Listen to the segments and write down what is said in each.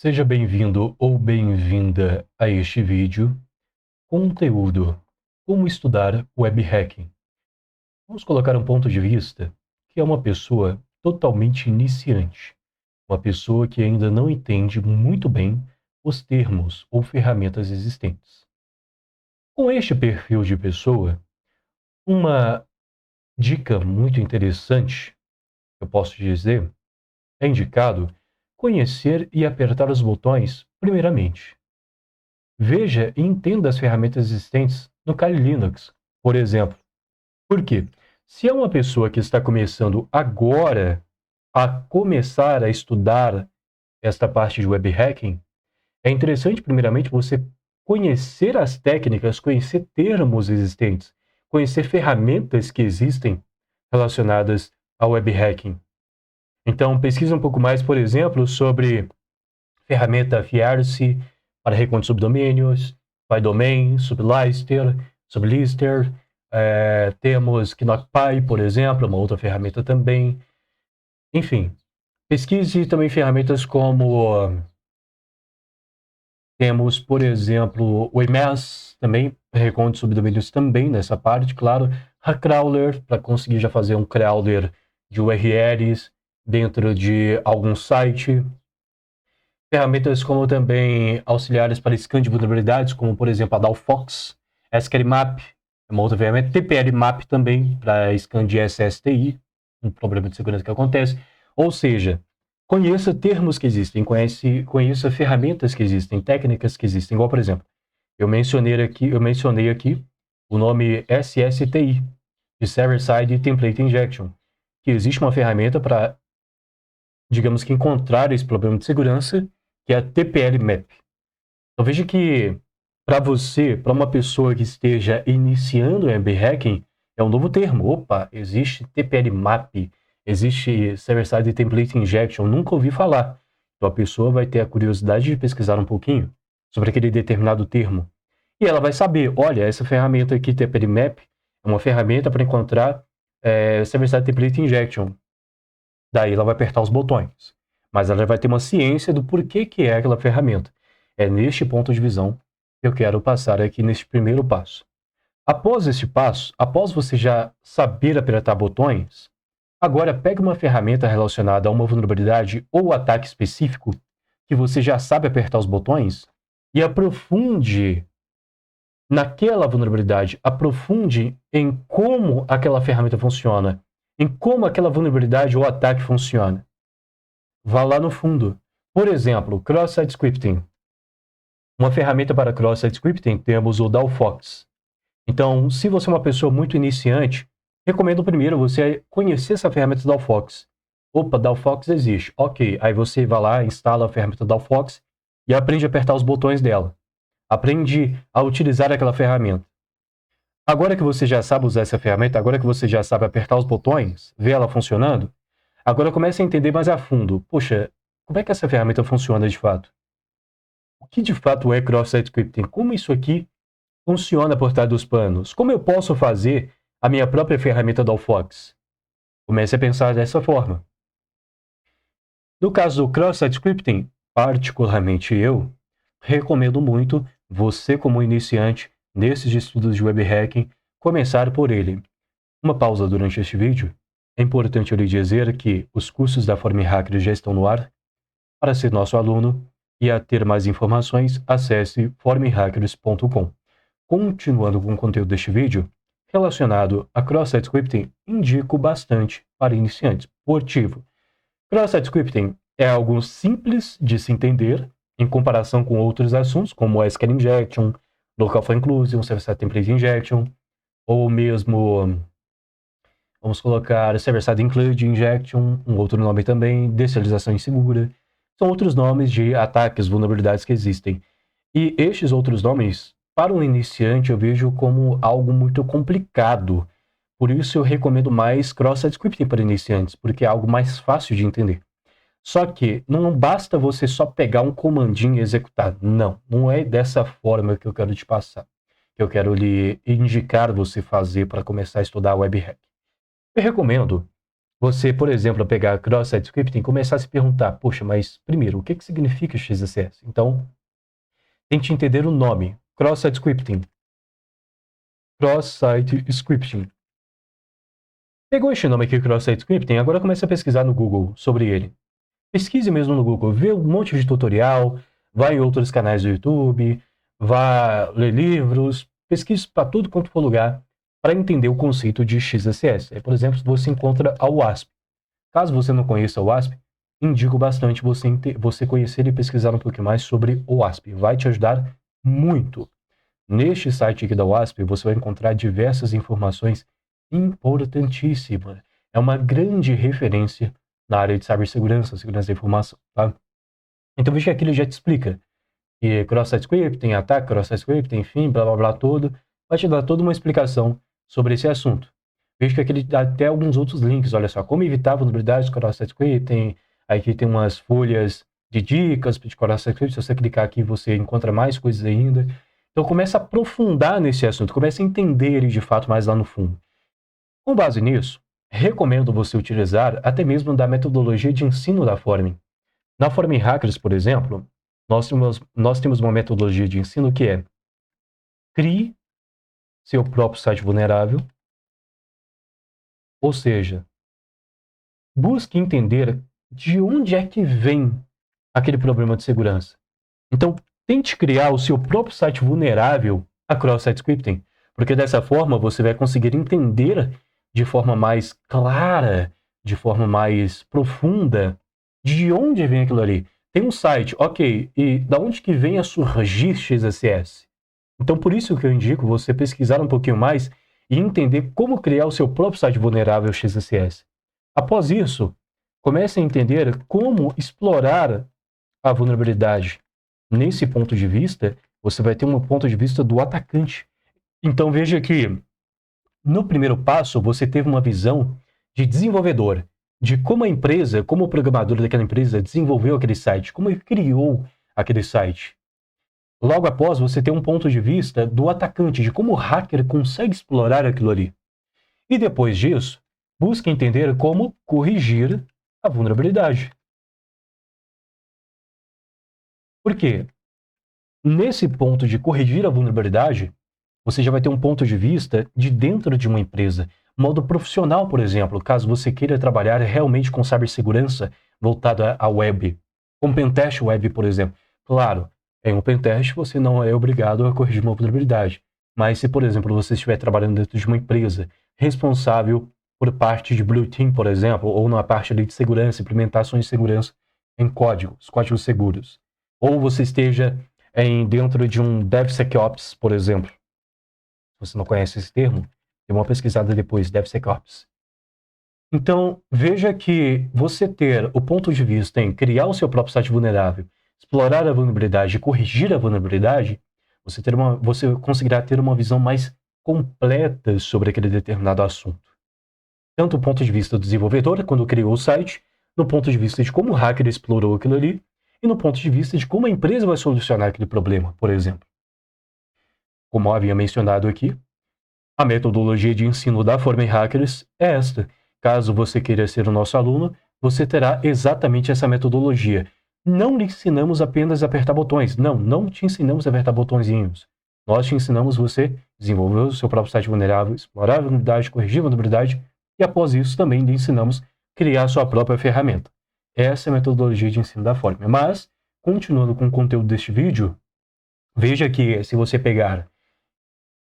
Seja bem-vindo ou bem-vinda a este vídeo. Conteúdo: Como estudar web hacking. Vamos colocar um ponto de vista que é uma pessoa totalmente iniciante, uma pessoa que ainda não entende muito bem os termos ou ferramentas existentes. Com este perfil de pessoa, uma dica muito interessante, eu posso dizer, é indicado conhecer e apertar os botões primeiramente. Veja e entenda as ferramentas existentes no Kali Linux, por exemplo. Por quê? Se é uma pessoa que está começando agora a começar a estudar esta parte de web hacking, é interessante, primeiramente, você conhecer as técnicas, conhecer termos existentes, conhecer ferramentas que existem relacionadas ao web hacking. Então, pesquise um pouco mais, por exemplo, sobre ferramenta Fierce para reconto de subdomínios, PyDomain, Sublister, temos KnockPy, por exemplo, uma outra ferramenta também. Enfim, pesquise também ferramentas como temos, por exemplo, o Emacs também, reconto de subdomínios também nessa parte, claro. Hackcrawler, para conseguir já fazer um crawler de URLs dentro de algum site. Ferramentas como também auxiliares para scan de vulnerabilidades, como por exemplo a Dalfox, SQLmap, é uma outra ferramenta, TPLmap também, para scan de SSTI, um problema de segurança que acontece. Ou seja, conheça termos que existem, conheça ferramentas que existem, técnicas que existem, igual por exemplo, eu mencionei aqui o nome SSTI, de Server Side Template Injection, que existe uma ferramenta para, digamos que, encontrar esse problema de segurança, que é a TPLmap. Então veja que para você, para uma pessoa que esteja iniciando o web hacking, é um novo termo. Opa, existe TPLmap, existe Server-Side Template Injection, nunca ouvi falar. Então a pessoa vai ter a curiosidade de pesquisar um pouquinho sobre aquele determinado termo. E ela vai saber, olha, essa ferramenta aqui, TPLmap, é uma ferramenta para encontrar Server-Side Template Injection. Daí ela vai apertar os botões. Mas ela vai ter uma ciência do porquê que é aquela ferramenta. É neste ponto de visão que eu quero passar aqui neste primeiro passo. Após este passo, após você já saber apertar botões, agora pegue uma ferramenta relacionada a uma vulnerabilidade ou ataque específico que você já sabe apertar os botões e aprofunde naquela vulnerabilidade, aprofunde em como aquela ferramenta funciona, em como aquela vulnerabilidade ou ataque funciona. Vá lá no fundo. Por exemplo, Cross-Site Scripting. Uma ferramenta para Cross-Site Scripting temos o Dalfox. Então, se você é uma pessoa muito iniciante, recomendo primeiro você conhecer essa ferramenta Dalfox. Opa, Dalfox existe. Ok, aí você vai lá, instala a ferramenta Dalfox e aprende a apertar os botões dela. Aprende a utilizar aquela ferramenta. Agora que você já sabe usar essa ferramenta, agora que você já sabe apertar os botões, ver ela funcionando, agora comece a entender mais a fundo. Poxa, como é que essa ferramenta funciona de fato? O que de fato é Cross-Site Scripting? Como isso aqui funciona por trás dos panos? Como eu posso fazer a minha própria ferramenta Dalfox? Comece a pensar dessa forma. No caso do Cross-Site Scripting, particularmente eu, recomendo muito você, como iniciante nesses estudos de web hacking, começar por ele. Uma pausa durante este vídeo. É importante eu lhe dizer que os cursos da Forme Hacker já estão no ar. Para ser nosso aluno e a ter mais informações, acesse formehackers.com. Continuando com o conteúdo deste vídeo, relacionado a Cross-Site Scripting, indico bastante para iniciantes. Motivo: Cross-Site Scripting é algo simples de se entender em comparação com outros assuntos, como SQL Injection, Local File Inclusion, Server-Side Template Injection, ou mesmo, vamos colocar Server-Side Include Injection, um outro nome também, deserialização insegura. São outros nomes de ataques, vulnerabilidades que existem. E estes outros nomes, para um iniciante, eu vejo como algo muito complicado. Por isso eu recomendo mais Cross-Site Scripting para iniciantes, porque é algo mais fácil de entender. Só que não basta você só pegar um comandinho e executar. Não, não é dessa forma que eu quero te passar. Que eu quero lhe indicar você fazer para começar a estudar web hack. Eu recomendo você, por exemplo, pegar cross-site scripting e começar a se perguntar, poxa, mas primeiro, o que significa XSS? Então, tente entender o nome, cross-site scripting. Cross-site scripting. Pegou este nome aqui, cross-site scripting, agora comece a pesquisar no Google sobre ele. Pesquise mesmo no Google, vê um monte de tutorial, vai em outros canais do YouTube, vá ler livros, pesquise para tudo quanto for lugar para entender o conceito de XSS. Aí, por exemplo, você encontra a WASP. Caso você não conheça o WASP, indico bastante você conhecer e pesquisar um pouquinho mais sobre o WASP. Vai te ajudar muito. Neste site aqui da WASP, você vai encontrar diversas informações importantíssimas. É uma grande referência na área de cibersegurança, segurança da informação, tá? Então veja que aqui ele já te explica que cross-site scripting, ataque, cross-site scripting, enfim, blá blá blá tudo. Vai te dar toda uma explicação sobre esse assunto. Veja que aqui ele dá até alguns outros links, olha só, como evitar vulnerabilidades de cross-site scripting, aqui tem umas folhas de dicas de cross-site scripting, se você clicar aqui você encontra mais coisas ainda. Então começa a aprofundar nesse assunto, começa a entender ele de fato mais lá no fundo. Com base nisso, recomendo você utilizar até mesmo da metodologia de ensino da Formin. Na Formin Hackers, por exemplo, nós temos uma metodologia de ensino que é: crie seu próprio site vulnerável, ou seja, busque entender de onde é que vem aquele problema de segurança. Então, tente criar o seu próprio site vulnerável a cross-site scripting, porque dessa forma você vai conseguir entender de forma mais clara, de forma mais profunda, de onde vem aquilo ali. Tem um site, ok, e da onde que vem a surgir XSS? Então, por isso que eu indico você pesquisar um pouquinho mais e entender como criar o seu próprio site vulnerável XSS. Após isso, comece a entender como explorar a vulnerabilidade. Nesse ponto de vista, você vai ter um ponto de vista do atacante. Então veja que no primeiro passo você teve uma visão de desenvolvedor, de como a empresa, como o programador daquela empresa desenvolveu aquele site, como ele criou aquele site. Logo após, você tem um ponto de vista do atacante, de como o hacker consegue explorar aquilo ali. E depois disso, busque entender como corrigir a vulnerabilidade. Por quê? Nesse ponto de corrigir a vulnerabilidade, você já vai ter um ponto de vista de dentro de uma empresa. Modo profissional, por exemplo, caso você queira trabalhar realmente com cibersegurança voltada à web. Com pentest web, por exemplo. Claro, em um pentest você não é obrigado a corrigir uma vulnerabilidade. Mas se, por exemplo, você estiver trabalhando dentro de uma empresa responsável por parte de Blue Team, por exemplo, ou na parte ali de segurança, implementações de segurança em códigos seguros. Ou você esteja dentro de um DevSecOps, por exemplo. Se você não conhece esse termo, dê uma pesquisada depois, DevSecOps. Então, veja que você ter o ponto de vista em criar o seu próprio site vulnerável, explorar a vulnerabilidade e corrigir a vulnerabilidade, você conseguirá ter uma visão mais completa sobre aquele determinado assunto. Tanto do ponto de vista do desenvolvedor, quando criou o site, no ponto de vista de como o hacker explorou aquilo ali, e no ponto de vista de como a empresa vai solucionar aquele problema, por exemplo. Como eu havia mencionado aqui, a metodologia de ensino da Formin Hackers é esta. Caso você queira ser o nosso aluno, você terá exatamente essa metodologia. Não lhe ensinamos apenas a apertar botões. Não te ensinamos a apertar botõezinhos. Nós te ensinamos você desenvolver o seu próprio site vulnerável, explorar a vulnerabilidade, corrigir a vulnerabilidade, e após isso também lhe ensinamos a criar a sua própria ferramenta. Essa é a metodologia de ensino da Formin. Mas, continuando com o conteúdo deste vídeo, veja que se você pegar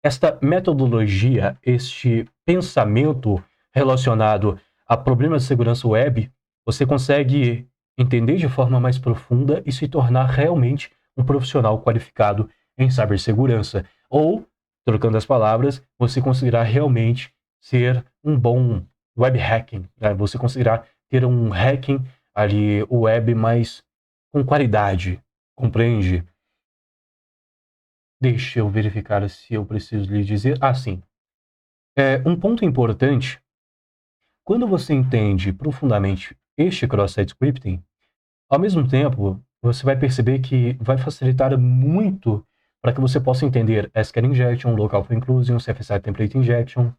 esta metodologia, este pensamento relacionado a problemas de segurança web, você consegue entender de forma mais profunda e se tornar realmente um profissional qualificado em cibersegurança. Ou, trocando as palavras, você conseguirá realmente ser um bom web hacking. Né? Você conseguirá ter um hacking ali web mais com qualidade, compreende? Deixa eu verificar se eu preciso lhe dizer. Sim. Um ponto importante, quando você entende profundamente este cross-site scripting, ao mesmo tempo, você vai perceber que vai facilitar muito para que você possa entender SQL Injection, Local for Inclusion, CFSI Template Injection,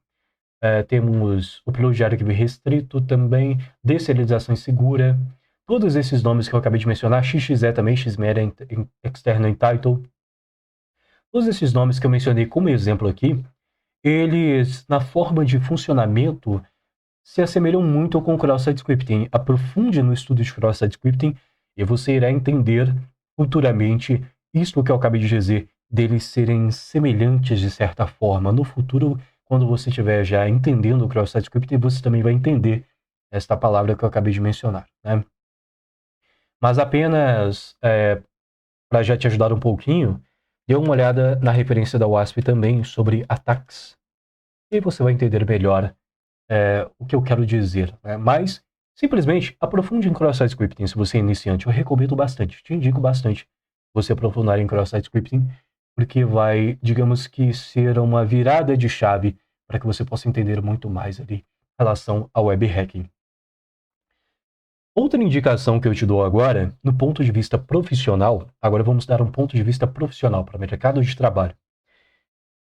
temos upload de arquivo restrito também, deserialização insegura, todos esses nomes que eu acabei de mencionar, XXE também, XML External Entitled, todos esses nomes que eu mencionei como exemplo aqui, eles, na forma de funcionamento, se assemelham muito com o Cross-Site Scripting. Aprofunde no estudo de Cross-Site Scripting e você irá entender futuramente isto que eu acabei de dizer, deles serem semelhantes de certa forma. No futuro, quando você estiver já entendendo o Cross-Site Scripting, você também vai entender esta palavra que eu acabei de mencionar, né? Mas apenas para já te ajudar um pouquinho, dê uma olhada na referência da WASP também sobre ataques. E você vai entender melhor o que eu quero dizer, né? Mas, simplesmente, aprofunde em Cross-Site Scripting. Se você é iniciante, eu recomendo bastante, te indico bastante você aprofundar em Cross-Site Scripting, porque vai, digamos que, ser uma virada de chave para que você possa entender muito mais ali em relação ao web hacking. Outra indicação que eu te dou agora, no ponto de vista profissional, agora vamos dar um ponto de vista profissional para o mercado de trabalho.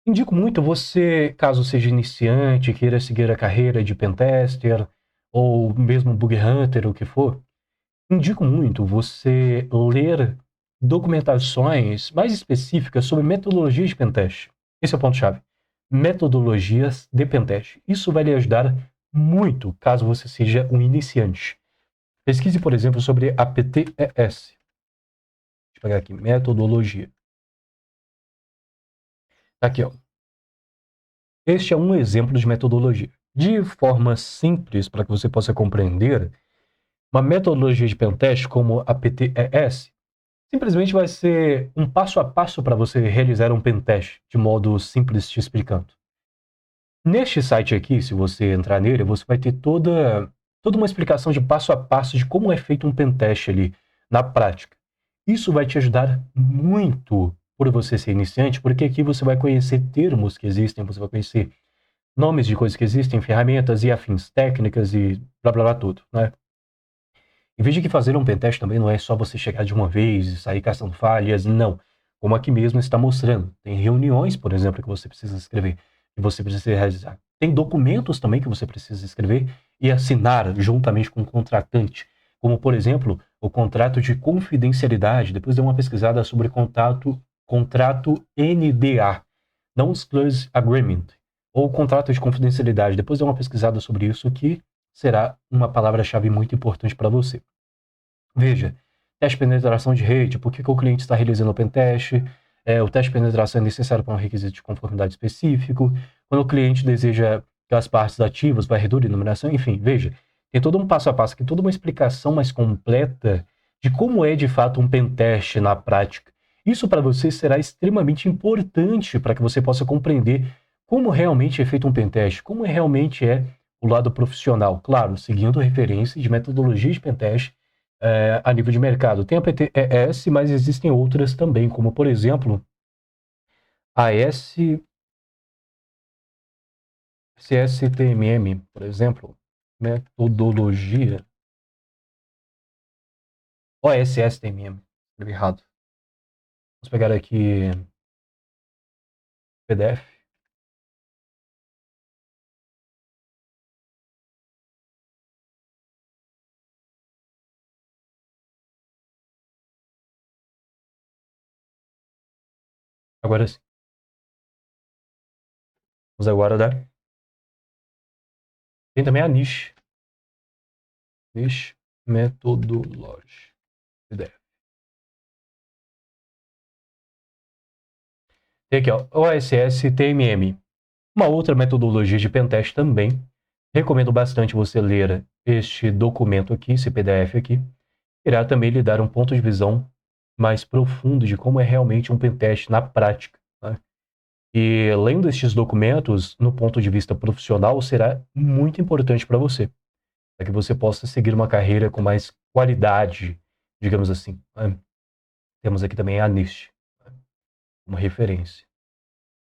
Indico muito você, caso seja iniciante, queira seguir a carreira de pentester, ou mesmo bug hunter, o que for, indico muito você ler documentações mais específicas sobre metodologias de pentest. Esse é o ponto-chave. Metodologias de pentest. Isso vai lhe ajudar muito, caso você seja um iniciante. Pesquise, por exemplo, sobre a PTES. Deixa eu pegar aqui, metodologia. Tá aqui, ó. Este é um exemplo de metodologia. De forma simples, para que você possa compreender, uma metodologia de pentest como a PTES simplesmente vai ser um passo a passo para você realizar um pentest, de modo simples te explicando. Neste site aqui, se você entrar nele, você vai ter toda uma explicação de passo a passo de como é feito um pentest ali, na prática. Isso vai te ajudar muito por você ser iniciante, porque aqui você vai conhecer termos que existem, você vai conhecer nomes de coisas que existem, ferramentas e afins, técnicas e blá blá blá tudo, né? E veja que fazer um pentest também não é só você chegar de uma vez e sair caçando falhas, não. Como aqui mesmo está mostrando. Tem reuniões, por exemplo, que você precisa escrever, que você precisa realizar. Tem documentos também que você precisa escrever e assinar juntamente com o contratante. Como, por exemplo, o contrato de confidencialidade. Depois dê uma pesquisada sobre contrato NDA, Non-Disclosure Agreement, ou contrato de confidencialidade. Depois dê uma pesquisada sobre isso, que será uma palavra-chave muito importante para você. Veja, teste de penetração de rede, por que o cliente está realizando o pentest, o teste de penetração é necessário para um requisito de conformidade específico, quando o cliente deseja que as partes ativas, varredura e iluminação, enfim, veja, tem todo um passo a passo aqui, toda uma explicação mais completa de como é de fato um pentest na prática. Isso para você será extremamente importante para que você possa compreender como realmente é feito um pentest, como realmente é o lado profissional, claro, seguindo referências de metodologia de pentest a nível de mercado. Tem a PTES, mas existem outras também, como por exemplo a CSTMM, por exemplo, metodologia. OSSTMM, escrevi errado. Vamos pegar aqui PDF. Agora sim. Vamos agora dar. Tem também a niche. Niche metodologia. PDF. Tem aqui, ó, OSSTMM. Uma outra metodologia de pentest também. Recomendo bastante você ler este documento aqui, esse PDF aqui. Irá também lhe dar um ponto de visão mais profundo de como é realmente um pentest na prática, né? E lendo estes documentos, no ponto de vista profissional, será muito importante para você, para que você possa seguir uma carreira com mais qualidade, digamos assim, né? Temos aqui também a NIST, né, como referência.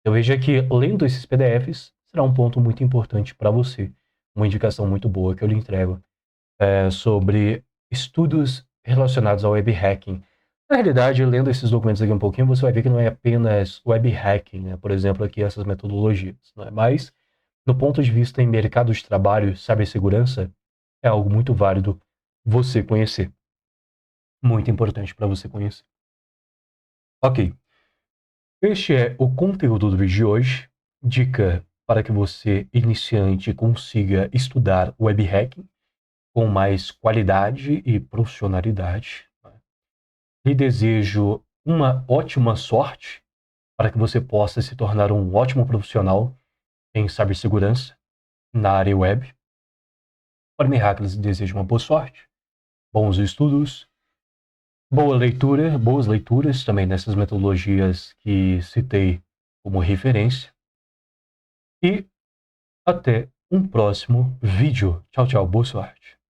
Eu vejo que lendo esses PDFs será um ponto muito importante para você, uma indicação muito boa que eu lhe entrego sobre estudos relacionados ao web hacking. Na realidade, lendo esses documentos aqui um pouquinho, você vai ver que não é apenas web hacking, né? Por exemplo, aqui essas metodologias, né? Mas No ponto de vista em mercado de trabalho, cibersegurança é algo muito válido você conhecer. Muito importante para você conhecer. Ok. Este é o conteúdo do vídeo de hoje. Dica para que você, iniciante, consiga estudar web hacking com mais qualidade e profissionalidade. Lhe desejo uma ótima sorte para que você possa se tornar um ótimo profissional em cibersegurança na área web. Para me hackers, desejo uma boa sorte, bons estudos, boa leitura, boas leituras também nessas metodologias que citei como referência. E até um próximo vídeo. Tchau, tchau, boa sorte.